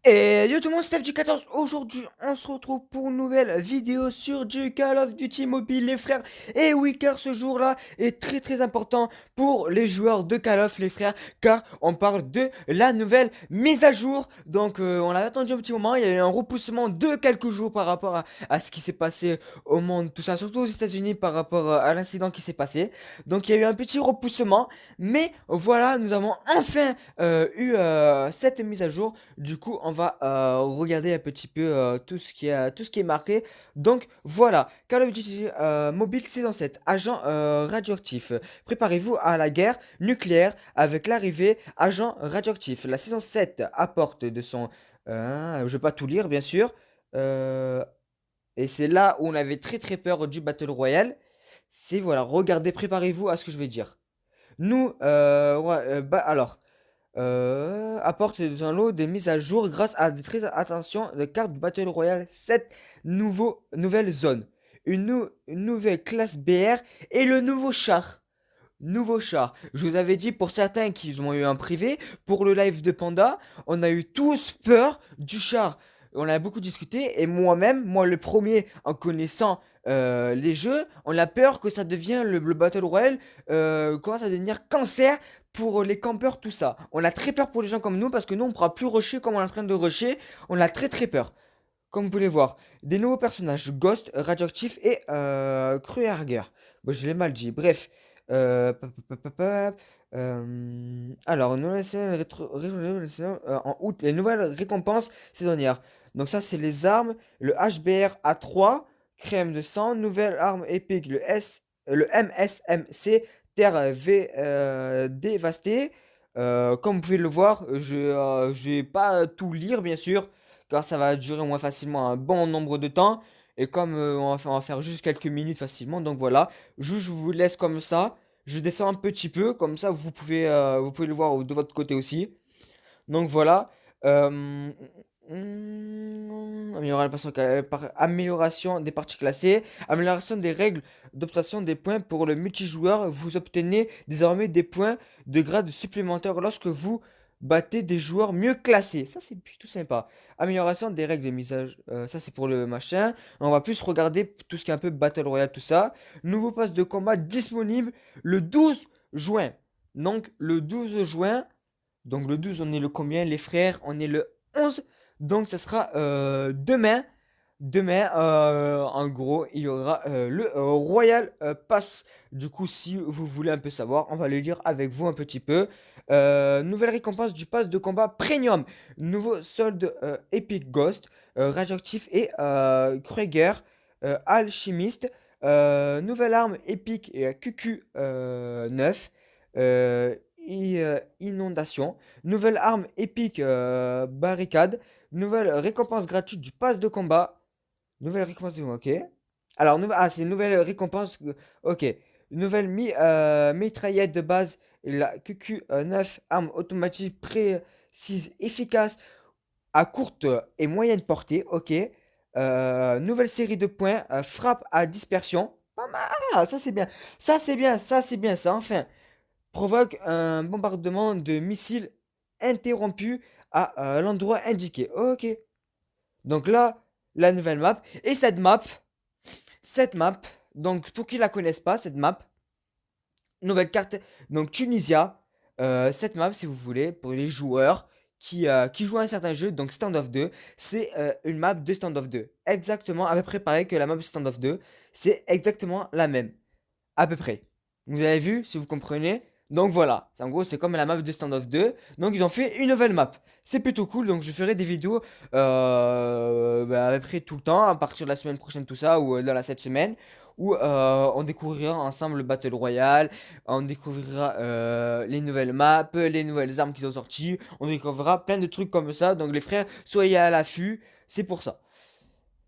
Et yo tout le monde, Steph du 14. Aujourd'hui, on se retrouve pour une nouvelle vidéo sur du Call of Duty Mobile, les frères. Et oui, car ce jour-là est très très important pour les joueurs de Call of, les frères, car on parle de la nouvelle mise à jour. Donc, on l'a attendu un petit moment. Il y a eu un repoussement de quelques jours par rapport à ce qui s'est passé au monde, tout ça, surtout aux États-Unis par rapport à l'incident qui s'est passé. Donc, il y a eu un petit repoussement, mais voilà, nous avons enfin eu cette mise à jour. Du coup, on va regarder un petit peu tout ce qui est marqué. Donc voilà, Call of Duty Mobile saison 7, agent radioactif. Préparez-vous à la guerre nucléaire avec l'arrivée agent radioactif. La saison 7 apporte de son... je vais pas tout lire, bien sûr. Euh, et c'est là où on avait très très peur du Battle Royale. C'est voilà, regardez, préparez-vous à ce que je vais dire. Nous, ouais, alors, apporte un lot de mises à jour grâce à des très attention de cartes Battle Royale 7 nouvelles zones, une nouvelle classe BR et le nouveau char. Nouveau char. Je vous avais dit pour certains qui ont eu un privé, pour le live de Panda, on a eu tous peur du char. On a beaucoup discuté et moi-même, moi le premier en connaissant les jeux, on a peur que ça devienne le Battle Royale, commence à devenir cancer pour les campeurs, tout ça. On a très peur pour les gens comme nous parce que nous on ne pourra plus rusher comme on est en train de rusher. On a très très peur. Comme vous pouvez voir, des nouveaux personnages, Ghost, Radioactif et Kruerger. Bon, je l'ai mal dit. Bref. Alors, en août, les nouvelles récompenses saisonnières. Donc ça, c'est les armes. Le HBR A3, crème de sang, nouvelle arme épique, le MSMC, terre dévastée. Comme vous pouvez le voir, je vais pas tout lire, bien sûr car ça va durer au moins facilement un bon nombre de temps. Et comme on va faire juste quelques minutes facilement, donc voilà, je vous laisse comme ça. Je descends un petit peu, comme ça vous pouvez le voir de votre côté aussi. Donc voilà. Euh, amélioration des parties classées, amélioration des règles d'obtention des points pour le multijoueur. Vous obtenez désormais des points de grade supplémentaires lorsque vous battez des joueurs mieux classés. Ça, c'est plutôt sympa. Amélioration des règles de ça, c'est pour le machin. On va plus regarder tout ce qui est un peu Battle Royale, tout ça. Nouveau pass de combat disponible le 12 juin. Donc, le 12 juin. Donc le 12, on est le combien, les frères? On est le 11. Donc ça sera demain. Demain, en gros, il y aura le Royal Pass. Du coup, si vous voulez un peu savoir, on va le lire avec vous un petit peu. Nouvelle récompense du pass de combat Premium. Nouveau solde Epic Ghost, Radioactif et Krueger, Alchimiste. Nouvelle arme épique et QQ 9. Inondation. Nouvelle arme épique barricade. Nouvelle récompense gratuite du pass de combat. Nouvelle récompense de... Ok. Alors, c'est une nouvelle récompense. Ok. Nouvelle mitraillette de base. La QQ9, arme automatique précise, efficace à courte et moyenne portée. Ok. Nouvelle série de points. Frappe à dispersion. Pas mal. Ça, c'est bien. Ça, c'est bien. Ça, c'est bien. Ça, enfin provoque un bombardement de missiles interrompu à l'endroit indiqué. Ok. Donc là, la nouvelle map. Et cette map, donc pour qui la connaissent pas, cette map, nouvelle carte, donc Tunisia. Cette map, si vous voulez, pour les joueurs qui jouent à un certain jeu, donc Standoff 2, c'est une map de Standoff 2. Exactement, à peu près pareil que la map de Standoff 2. C'est exactement la même. À peu près. Vous avez vu, si vous comprenez. Donc voilà, en gros c'est comme la map de Standoff 2. Donc ils ont fait une nouvelle map. C'est plutôt cool, donc je ferai des vidéos à peu près tout le temps, à partir de la semaine prochaine tout ça, ou dans cette semaine, où on découvrira ensemble le Battle Royale, on découvrira les nouvelles maps, les nouvelles armes qu'ils ont sorties, on découvrira plein de trucs comme ça. Donc les frères, soyez à l'affût, c'est pour ça.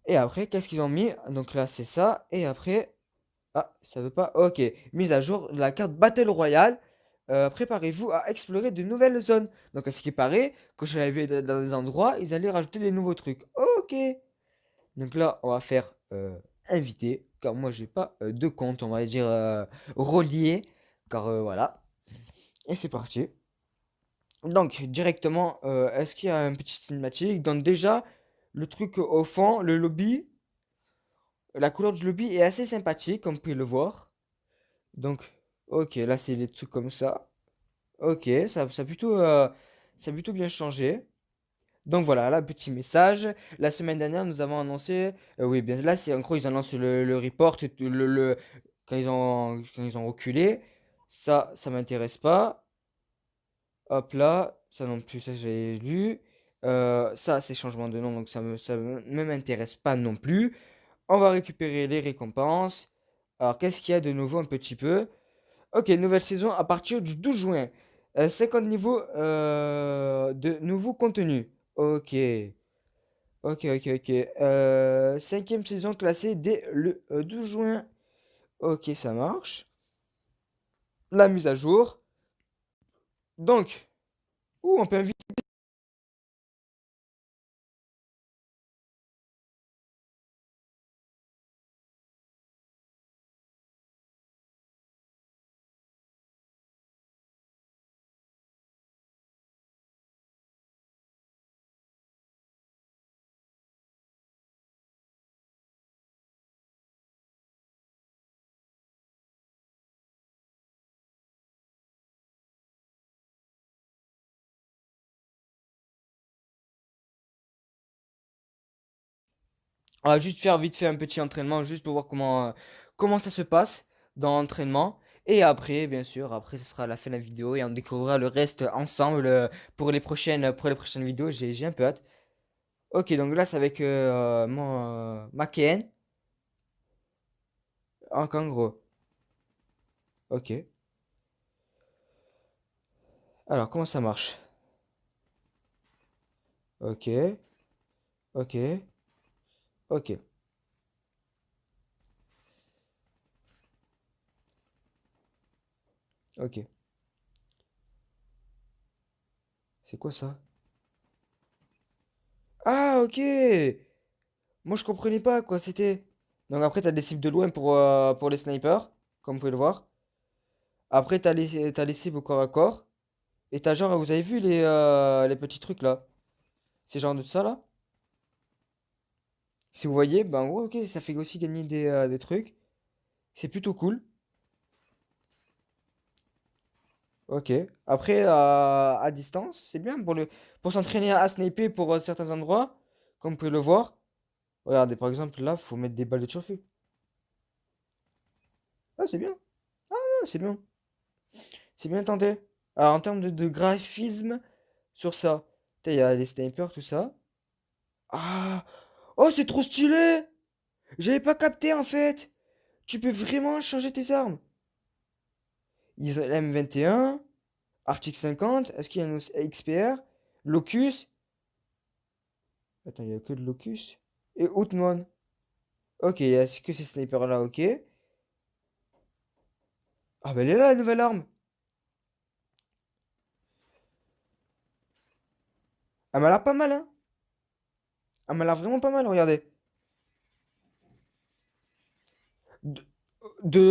Et après, qu'est-ce qu'ils ont mis? Donc là c'est ça, et après... Ah, ça veut pas. Ok. Mise à jour de la carte Battle Royale. Préparez-vous à explorer de nouvelles zones. Donc, à ce qui paraît, quand je l'avais dans des endroits, ils allaient rajouter des nouveaux trucs. Ok. Donc là, on va faire invité. Car moi, j'ai pas de compte, on va dire relié. Car voilà. Et c'est parti. Donc, directement, est-ce qu'il y a un petit cinématique? Donc, déjà, le truc au fond, le lobby, la couleur du lobby est assez sympathique, comme vous pouvez le voir. Donc, ok, là, c'est les trucs comme ça. Ok, ça a plutôt bien changé. Donc voilà, là, petit message. La semaine dernière, nous avons annoncé, oui, bien là, c'est en gros, ils annoncent le report, quand ils ont reculé. Ça m'intéresse pas. Hop là, ça non plus, ça j'ai lu. Ça, c'est changement de nom, donc ne m'intéresse pas non plus. On va récupérer les récompenses. Alors, qu'est-ce qu'il y a de nouveau un petit peu? Ok, nouvelle saison à partir du 12 juin. 50 niveaux de nouveaux contenus. Ok, ok. Cinquième saison classée dès le 12 juin. Ok, ça marche. La mise à jour. Donc, on peut inviter. On va juste faire vite fait un petit entraînement, juste pour voir comment ça se passe dans l'entraînement. Et après, bien sûr, après ce sera la fin de la vidéo et on découvrira le reste ensemble pour les prochaines vidéos. J'ai un peu hâte. Ok, donc là c'est avec ma KN en kangourou. Ok. Alors, comment ça marche? Ok, ok, ok, ok. C'est quoi ça? Ah, ok! Moi je comprenais pas quoi c'était. Donc après t'as des cibles de loin pour les snipers, comme vous pouvez le voir. Après t'as les cibles au corps à corps. Et t'as genre, vous avez vu les petits trucs là? C'est genre de ça là? Si vous voyez, ben en gros, ok, ça fait aussi gagner des trucs. C'est plutôt cool. Ok. Après, à distance, c'est bien pour s'entraîner à sniper pour certains endroits, comme vous pouvez le voir. Regardez, par exemple, là, faut mettre des balles de turfu. Ah, c'est bien. Ah, c'est bien. C'est bien tenté. Alors, en termes de graphisme sur ça, il y a les snipers, tout ça. Ah! Oh, c'est trop stylé! J'avais pas capté en fait! Tu peux vraiment changer tes armes. Ils ont M21, Arctic 50, est-ce qu'il y a un XPR, Locus? Attends, il y a que le Locus. Et Outman. Ok, il y a que ces snipers là, ok. Ah, bah elle est là la nouvelle arme. Elle m'a l'air pas mal, hein. Elle m'a l'air vraiment pas mal, regardez. De,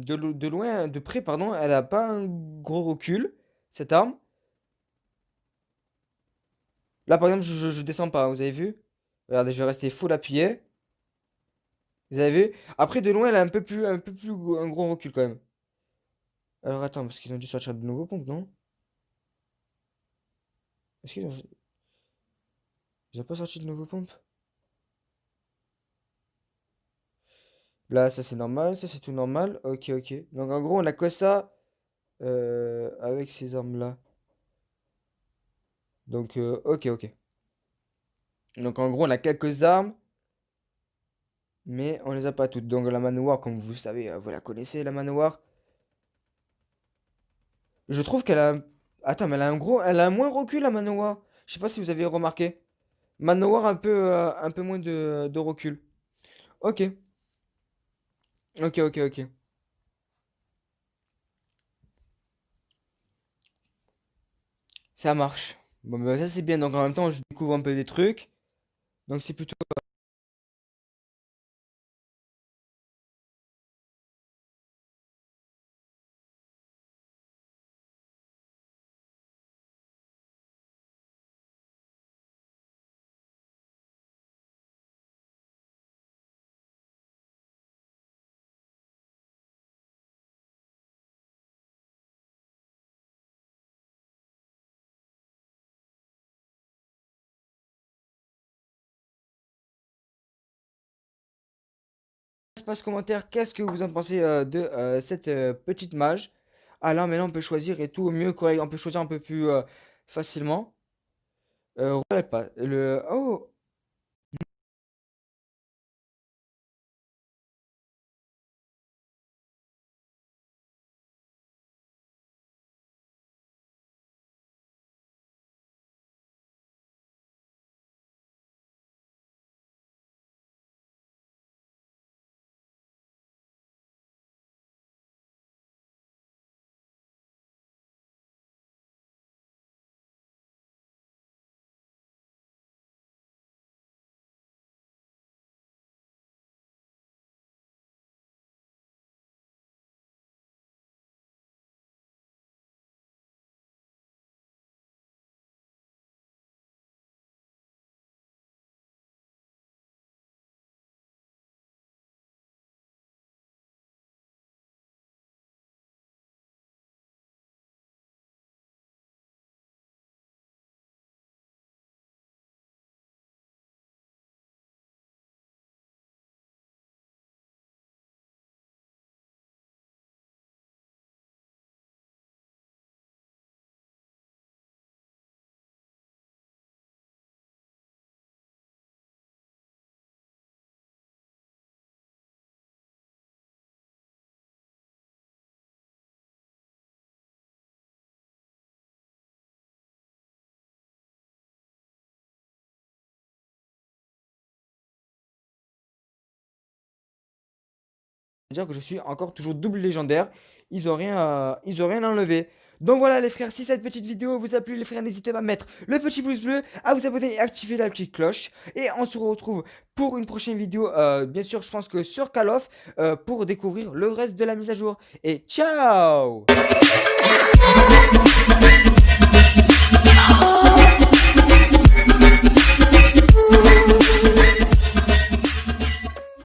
de loin, de près, pardon, elle a pas un gros recul, cette arme. Là, par exemple, je descends pas, vous avez vu? Regardez, je vais rester full appuyé. Vous avez vu? Après, de loin, elle a un peu plus, un gros recul quand même. Alors, attends, parce qu'ils ont dû sortir de nouveaux pompes, non? Est-ce ils ont pas sorti de nouveaux pompes? Là, ça c'est normal, ça c'est tout normal. Ok, ok. Donc, en gros, on a que ça avec ces armes-là. Donc, ok. Donc, en gros, on a quelques armes, mais on les a pas toutes. Donc, la manoir, comme vous savez, vous la connaissez, la manoir. Je trouve qu'elle a. Attends, mais elle a un moins recul, la manoir. Je sais pas si vous avez remarqué. Manoir un peu moins de recul. Ok, ok. Ça marche. Bon, bah, ça c'est bien. Donc, en même temps, je découvre un peu des trucs. Donc, c'est plutôt. l'espace commentaire qu'est-ce que vous en pensez de cette petite mage. Ah là, maintenant on peut choisir et tout mieux correct. On peut choisir un peu plus facilement. Royal Pass. Oh, dire que je suis encore toujours double légendaire. Ils ont rien enlevé. Donc voilà les frères, si cette petite vidéo vous a plu les frères, n'hésitez pas à mettre le petit pouce bleu, à vous abonner et activer la petite cloche. Et on se retrouve pour une prochaine vidéo, bien sûr je pense que sur Call of, pour découvrir le reste de la mise à jour. Et ciao!